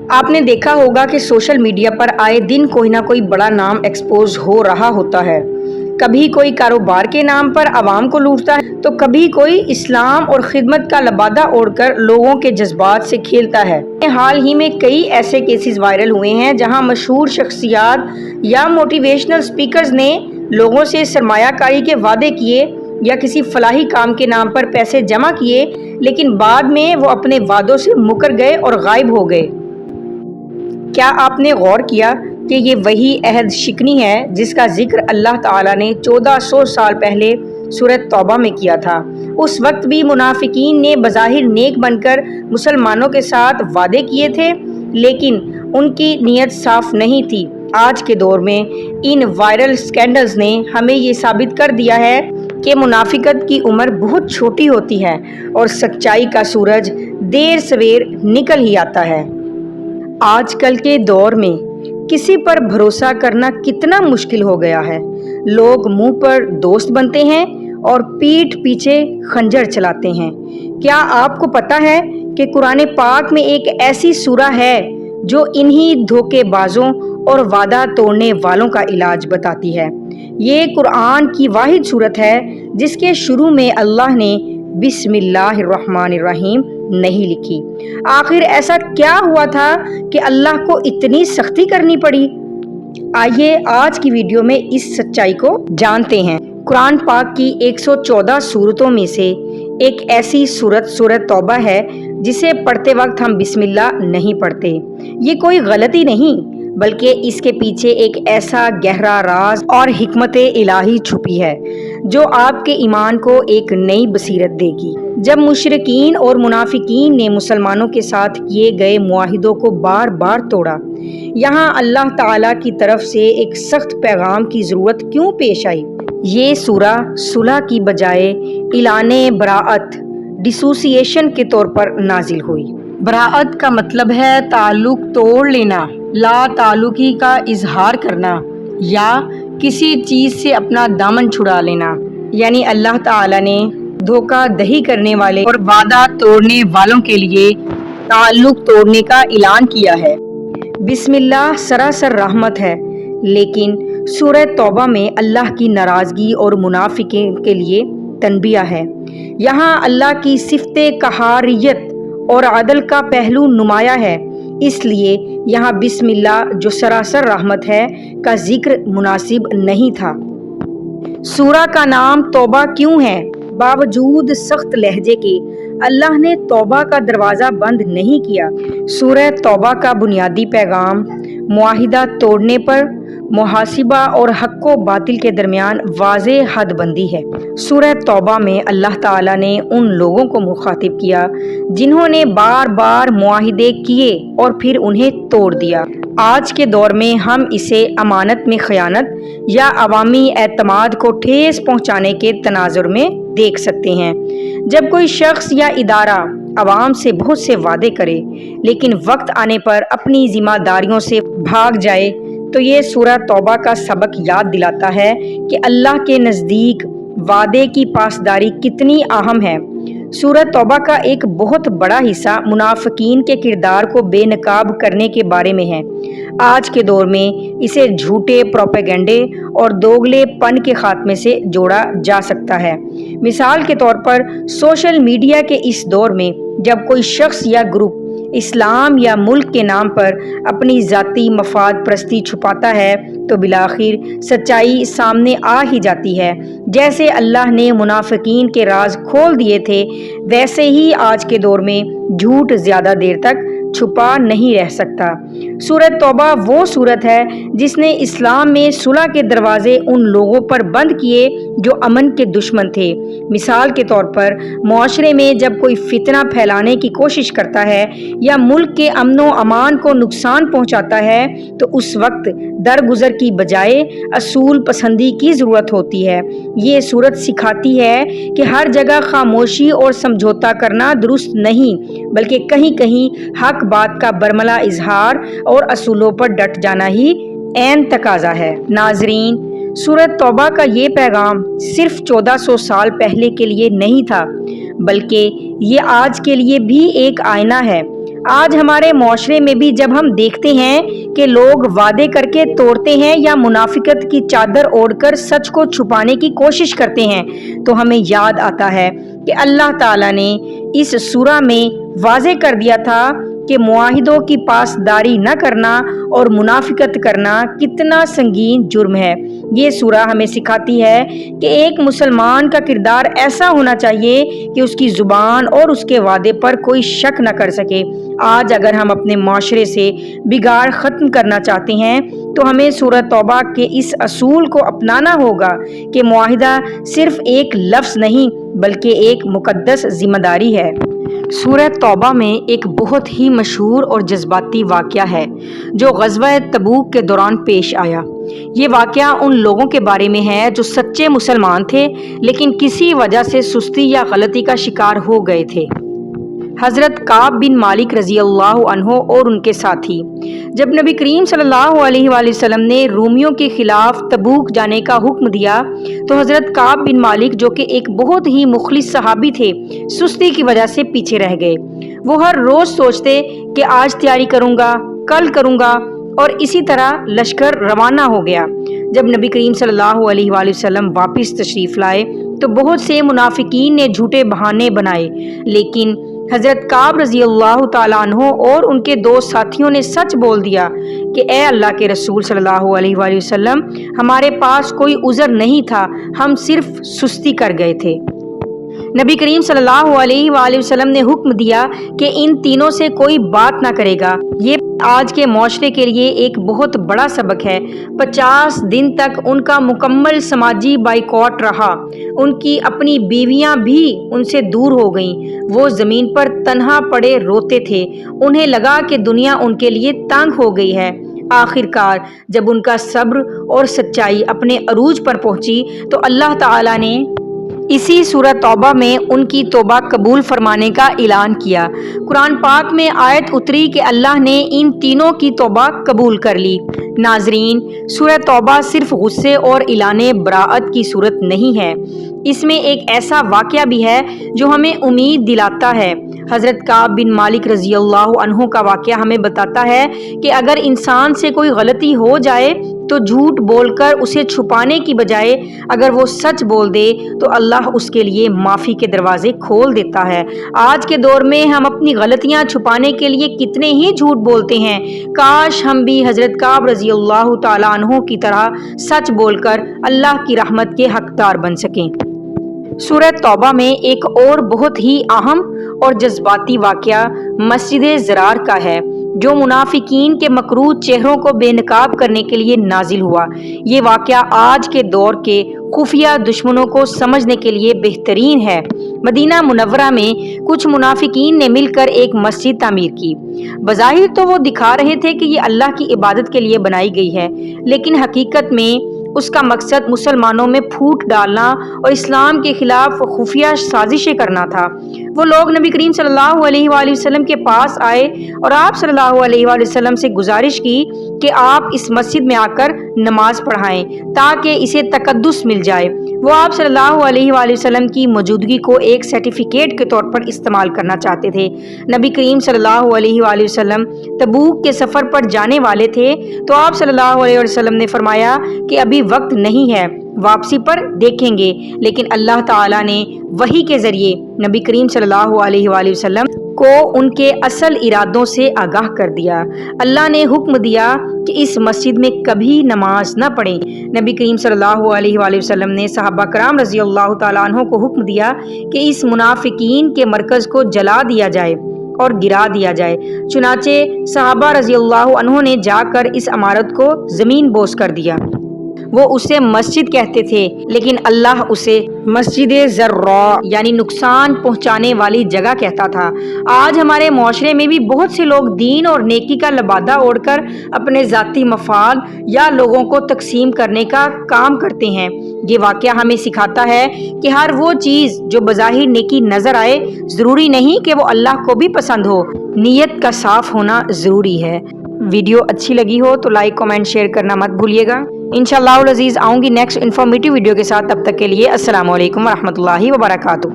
آپ نے دیکھا ہوگا کہ سوشل میڈیا پر آئے دن کوئی نہ کوئی بڑا نام ایکسپوز ہو رہا ہوتا ہے۔ کبھی کوئی کاروبار کے نام پر عوام کو لوٹتا ہے تو کبھی کوئی اسلام اور خدمت کا لبادہ اوڑھ کر لوگوں کے جذبات سے کھیلتا ہے۔ حال ہی میں کئی ایسے کیسز وائرل ہوئے ہیں جہاں مشہور شخصیات یا موٹیویشنل سپیکرز نے لوگوں سے سرمایہ کاری کے وعدے کیے یا کسی فلاحی کام کے نام پر پیسے جمع کیے، لیکن بعد میں وہ اپنے وعدوں سے مکر گئے اور غائب ہو گئے۔ کیا آپ نے غور کیا کہ یہ وہی عہد شکنی ہے جس کا ذکر اللہ تعالیٰ نے 1400 سال پہلے سورہ توبہ میں کیا تھا؟ اس وقت بھی منافقین نے بظاہر نیک بن کر مسلمانوں کے ساتھ وعدے کیے تھے، لیکن ان کی نیت صاف نہیں تھی۔ آج کے دور میں ان وائرل سکینڈلز نے ہمیں یہ ثابت کر دیا ہے کہ منافقت کی عمر بہت چھوٹی ہوتی ہے اور سچائی کا سورج دیر سویر نکل ہی آتا ہے۔ آج کل کے دور میں کسی پر بھروسہ کرنا کتنا مشکل ہو گیا ہے۔ لوگ منہ پر دوست بنتے ہیں اور پیٹھ پیچھے خنجر چلاتے ہیں۔ کیا آپ کو پتہ ہے کہ قرآن پاک میں ایک ایسی سورہ ہے جو انہی دھوکے بازوں اور وعدہ توڑنے والوں کا علاج بتاتی ہے؟ یہ قرآن کی واحد سورت ہے جس کے شروع میں اللہ نے بسم اللہ الرحمن الرحیم نہیں لکھی۔ آخر ایسا کیا ہوا تھا کہ اللہ کو اتنی سختی کرنی پڑی؟ آئیے آج کی ویڈیو میں اس سچائی کو جانتے ہیں۔ قرآن پاک کی 114 سورتوں میں سے ایک ایسی سورت سورہ توبہ ہے جسے پڑھتے وقت ہم بسم اللہ نہیں پڑھتے۔ یہ کوئی غلطی نہیں، بلکہ اس کے پیچھے ایک ایسا گہرا راز اور حکمت الہی چھپی ہے جو آپ کے ایمان کو ایک نئی بصیرت دے گی۔ جب مشرکین اور منافقین نے مسلمانوں کے ساتھ کیے گئے معاہدوں کو بار بار توڑا، یہاں اللہ تعالیٰ کی طرف سے ایک سخت پیغام کی ضرورت کیوں پیش آئی؟ یہ سورہ صلح کی بجائے اعلان براءت ڈسوسییشن کے طور پر نازل ہوئی۔ براءت کا مطلب ہے تعلق توڑ لینا، لا تعلقی کا اظہار کرنا یا کسی چیز سے اپنا دامن چھڑا لینا۔ یعنی اللہ تعالیٰ نے دھوکہ دہی کرنے والے اور وعدہ توڑنے والوں کے لیے تعلق توڑنے کا اعلان کیا ہے۔ بسم اللہ سراسر رحمت ہے، لیکن سورہ توبہ میں اللہ کی ناراضگی اور منافقین کے لیے تنبیہ ہے۔ یہاں اللہ کی صفت قہاریت اور عدل کا پہلو نمایاں ہے، اس لیے یہاں بسم اللہ جو سراسر رحمت ہے کا ذکر مناسب نہیں تھا۔ سورہ کا نام توبہ کیوں ہے؟ باوجود سخت لہجے کے اللہ نے توبہ کا دروازہ بند نہیں کیا۔ سورہ توبہ کا بنیادی پیغام معاہدہ توڑنے پر محاسبہ اور حق و باطل کے درمیان واضح حد بندی ہے۔ سورہ توبہ میں اللہ تعالیٰ نے ان لوگوں کو مخاطب کیا جنہوں نے بار بار معاہدے کیے اور پھر انہیں توڑ دیا۔ آج کے دور میں ہم اسے امانت میں خیانت یا عوامی اعتماد کو ٹھیس پہنچانے کے تناظر میں دیکھ سکتے ہیں۔ جب کوئی شخص یا ادارہ عوام سے بہت سے وعدے کرے لیکن وقت آنے پر اپنی ذمہ داریوں سے بھاگ جائے تو یہ سورہ توبہ کا سبق یاد دلاتا ہے کہ اللہ کے نزدیک وعدے کی پاسداری کتنی اہم ہے۔ سورہ توبہ کا ایک بہت بڑا حصہ منافقین کے کردار کو بے نقاب کرنے کے بارے میں ہے۔ آج کے دور میں اسے جھوٹے پروپیگنڈے اور دوگلے پن کے خاتمے سے جوڑا جا سکتا ہے۔ مثال کے طور پر سوشل میڈیا کے اس دور میں جب کوئی شخص یا گروپ اسلام یا ملک کے نام پر اپنی ذاتی مفاد پرستی چھپاتا ہے تو بالآخر سچائی سامنے آ ہی جاتی ہے۔ جیسے اللہ نے منافقین کے راز کھول دیے تھے، ویسے ہی آج کے دور میں جھوٹ زیادہ دیر تک چھپا نہیں رہ سکتا۔ سورہ توبہ وہ سورت ہے جس نے اسلام میں صلح کے دروازے ان لوگوں پر بند کیے جو امن کے دشمن تھے۔ مثال کے طور پر معاشرے میں جب کوئی فتنہ پھیلانے کی کوشش کرتا ہے یا ملک کے امن و امان کو نقصان پہنچاتا ہے تو اس وقت درگزر کی بجائے اصول پسندی کی ضرورت ہوتی ہے۔ یہ سورت سکھاتی ہے کہ ہر جگہ خاموشی اور سمجھوتا کرنا درست نہیں، بلکہ کہیں کہیں حق بات کا برملا اظہار اور اصولوں پر ڈٹ جانا ہی عین تقاضا ہے۔ ناظرین، سورہ توبہ کا یہ پیغام صرف 1400 سال پہلے کے لیے نہیں تھا، بلکہ یہ آج کے لیے بھی ایک آئینہ ہے۔ آج ہمارے معاشرے میں بھی جب ہم دیکھتے ہیں کہ لوگ وعدے کر کے توڑتے ہیں یا منافقت کی چادر اوڑھ کر سچ کو چھپانے کی کوشش کرتے ہیں تو ہمیں یاد آتا ہے کہ اللہ تعالیٰ نے اس سورہ میں واضح کر دیا تھا کہ معاہدوں کی پاسداری نہ کرنا اور منافقت کرنا کتنا سنگین جرم ہے۔ یہ سورہ ہمیں سکھاتی ہے کہ ایک مسلمان کا کردار ایسا ہونا چاہیے کہ اس کی زبان اور اس کے وعدے پر کوئی شک نہ کر سکے۔ آج اگر ہم اپنے معاشرے سے بگاڑ ختم کرنا چاہتے ہیں تو ہمیں سورہ توبہ کے اس اصول کو اپنانا ہوگا کہ معاہدہ صرف ایک لفظ نہیں بلکہ ایک مقدس ذمہ داری ہے۔ سورہ توبہ میں ایک بہت ہی مشہور اور جذباتی واقعہ ہے جو غزوہ تبوک کے دوران پیش آیا۔ یہ واقعہ ان لوگوں کے بارے میں ہے جو سچے مسلمان تھے لیکن کسی وجہ سے سستی یا غلطی کا شکار ہو گئے تھے۔ حضرت کعب بن مالک رضی اللہ عنہ اور ان کے ساتھی جب نبی کریم صلی اللہ علیہ وآلہ وسلم نے رومیوں کے خلاف تبوک جانے کا حکم دیا تو حضرت کعب بن مالک جو کہ ایک بہت ہی مخلص صحابی تھے سستی کی وجہ سے پیچھے رہ گئے۔ وہ ہر روز سوچتے کہ آج تیاری کروں گا، کل کروں گا، اور اسی طرح لشکر روانہ ہو گیا۔ جب نبی کریم صلی اللہ علیہ وآلہ وسلم واپس تشریف لائے تو بہت سے منافقین نے جھوٹے بہانے بنائے، لیکن حضرت کعب رضی اللہ تعالیٰ عنہ اور ان کے دو ساتھیوں نے سچ بول دیا کہ اے اللہ کے رسول صلی اللہ علیہ وآلہ وسلم، ہمارے پاس کوئی عذر نہیں تھا، ہم صرف سستی کر گئے تھے۔ نبی کریم صلی اللہ علیہ وآلہ وسلم نے حکم دیا کہ ان تینوں سے کوئی بات نہ کرے گا۔ یہ آج کے معاشرے کے لیے ایک بہت بڑا سبق ہے۔ 50 دن تک ان کا مکمل سماجی بائیکاٹ رہا۔ ان کی اپنی بیویاں بھی ان سے دور ہو گئیں۔ وہ زمین پر تنہا پڑے روتے تھے۔ انہیں لگا کہ دنیا ان کے لیے تنگ ہو گئی ہے۔ آخر کار جب ان کا صبر اور سچائی اپنے عروج پر پہنچی تو اللہ تعالیٰ نے اسی سورہ توبہ میں ان کی توبہ قبول فرمانے کا اعلان کیا۔ قرآن پاک میں آیت اتری کہ اللہ نے ان تینوں کی توبہ قبول کر لی۔ ناظرین، سورہ توبہ صرف غصے اور اعلان براءت کی صورت نہیں ہے، اس میں ایک ایسا واقعہ بھی ہے جو ہمیں امید دلاتا ہے۔ حضرت کعب بن مالک رضی اللہ عنہ کا واقعہ ہمیں بتاتا ہے کہ اگر انسان سے کوئی غلطی ہو جائے تو جھوٹ بول کر اسے چھپانے کی بجائے اگر وہ سچ بول دے تو اللہ اس کے لیے معافی کے دروازے کھول دیتا ہے۔ آج کے دور میں ہم اپنی غلطیاں چھپانے کے لیے کتنے ہی جھوٹ بولتے ہیں۔ کاش ہم بھی حضرت کعب رضی اللہ تعالیٰ عنہ کی طرح سچ بول کر اللہ کی رحمت کے حقدار بن سکیں۔ سورہ توبہ میں ایک اور بہت ہی اہم اور جذباتی واقعہ مسجد ضرار کا ہے جو منافقین کے مکروہ چہروں کو بے نقاب کرنے کے لیے نازل ہوا۔ یہ واقعہ آج کے دور کے خفیہ دشمنوں کو سمجھنے کے لیے بہترین ہے۔ مدینہ منورہ میں کچھ منافقین نے مل کر ایک مسجد تعمیر کی۔ بظاہر تو وہ دکھا رہے تھے کہ یہ اللہ کی عبادت کے لیے بنائی گئی ہے، لیکن حقیقت میں اس کا مقصد مسلمانوں میں پھوٹ ڈالنا اور اسلام کے خلاف خفیہ سازشیں کرنا تھا۔ وہ لوگ نبی کریم صلی اللہ علیہ وآلہ وسلم کے پاس آئے اور آپ صلی اللہ علیہ وآلہ وسلم سے گزارش کی کہ آپ اس مسجد میں آ کر نماز پڑھائیں تاکہ اسے تقدس مل جائے۔ وہ آپ صلی اللہ علیہ وآلہ وسلم کی موجودگی کو ایک سرٹیفکیٹ کے طور پر استعمال کرنا چاہتے تھے۔ نبی کریم صلی اللہ علیہ وآلہ وسلم تبوک کے سفر پر جانے والے تھے تو آپ صلی اللہ علیہ وسلم نے فرمایا کہ ابھی وقت نہیں ہے، واپسی پر دیکھیں گے، لیکن اللہ تعالیٰ نے وحی کے ذریعے نبی کریم صلی اللہ علیہ وآلہ وسلم کو ان کے اصل ارادوں سے آگاہ کر دیا۔ اللہ نے حکم دیا کہ اس مسجد میں کبھی نماز نہ پڑھیں۔ نبی کریم صلی اللہ علیہ وآلہ وسلم نے صحابہ کرام رضی اللہ تعالیٰ عنہ کو حکم دیا کہ اس منافقین کے مرکز کو جلا دیا جائے اور گرا دیا جائے۔ چنانچہ صحابہ رضی اللہ عنہ نے جا کر اس عمارت کو زمین بوس کر دیا۔ وہ اسے مسجد کہتے تھے لیکن اللہ اسے مسجد ضراء یعنی نقصان پہنچانے والی جگہ کہتا تھا۔ آج ہمارے معاشرے میں بھی بہت سے لوگ دین اور نیکی کا لبادہ اوڑھ کر اپنے ذاتی مفاد یا لوگوں کو تقسیم کرنے کا کام کرتے ہیں۔ یہ واقعہ ہمیں سکھاتا ہے کہ ہر وہ چیز جو بظاہر نیکی نظر آئے ضروری نہیں کہ وہ اللہ کو بھی پسند ہو۔ نیت کا صاف ہونا ضروری ہے۔ ویڈیو اچھی لگی ہو تو لائک، کمنٹ، شیئر کرنا مت بھولیے گا۔ انشاءاللہ العزیز آؤں گی نیکسٹ انفارمیٹیو ویڈیو کے ساتھ، تب تک کے لیے السلام علیکم ورحمۃ اللہ وبرکاتہ۔